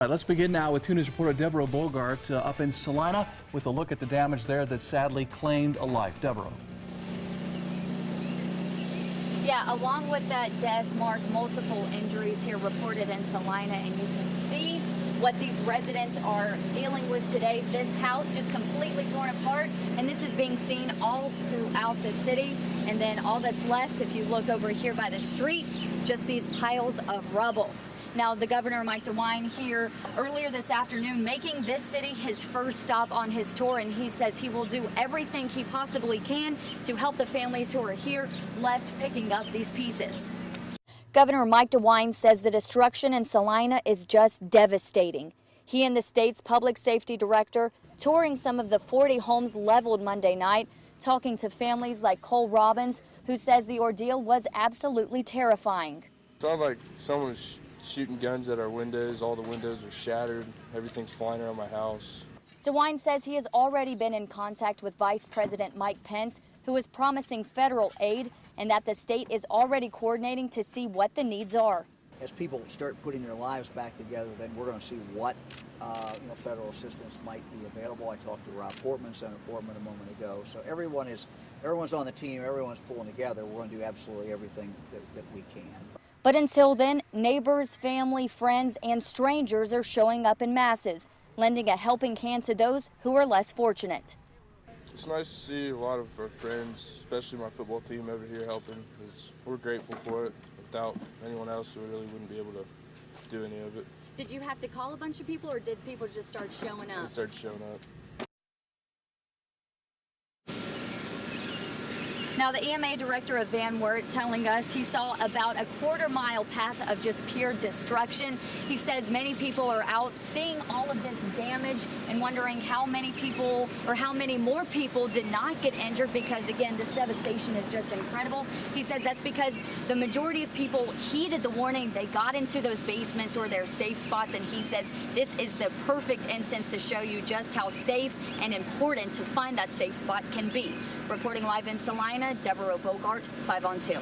All right, let's begin now with 2 News reporter Deborah Bogart up in Celina with a look at the damage there that sadly claimed a life. Deborah. Yeah, along with that death, Mark, multiple injuries here reported in Celina, and you can see what these residents are dealing with today. This house just completely torn apart, and this is being seen all throughout the city. And then all that's left, if you look over here by the street, just these piles of rubble. Now, the governor, Mike DeWine, here earlier this afternoon, making this city his first stop on his tour, and he says he will do everything he possibly can to help the families who are here left picking up these pieces. Governor Mike DeWine says the destruction in Celina is just devastating. He and the state's public safety director touring some of the 40 homes leveled Monday night, talking to families like Cole Robbins, who says the ordeal was absolutely terrifying. It sounded like someone was shooting guns at our windows. All the windows are shattered. Everything's flying around my house. DeWine says he has already been in contact with Vice President Mike Pence, who is promising federal aid, and that the state is already coordinating to see what the needs are. As people start putting their lives back together, then we're going to see what federal assistance might be available. I talked to Rob Portman, Senator Portman, a moment ago. So everyone's on the team. Everyone's pulling together. We're going to do absolutely everything that we can. But until then, neighbors, family, friends, and strangers are showing up in masses, lending a helping hand to those who are less fortunate. It's nice to see a lot of our friends, especially my football team over here helping, because we're grateful for it. Without anyone else, we really wouldn't be able to do any of it. Did you have to call a bunch of people, or did people just start showing up? They started showing up. Now, the EMA director of Van Wert telling us he saw about a quarter-mile path of just pure destruction. He says many people are out seeing all of this damage and wondering how many people or how many more people did not get injured, because, again, this devastation is just incredible. He says that's because the majority of people heeded the warning. They got into those basements or their safe spots, and he says this is the perfect instance to show you just how safe and important to find that safe spot can be. Reporting live in Celina, Deborah Bogart, 5 on 2.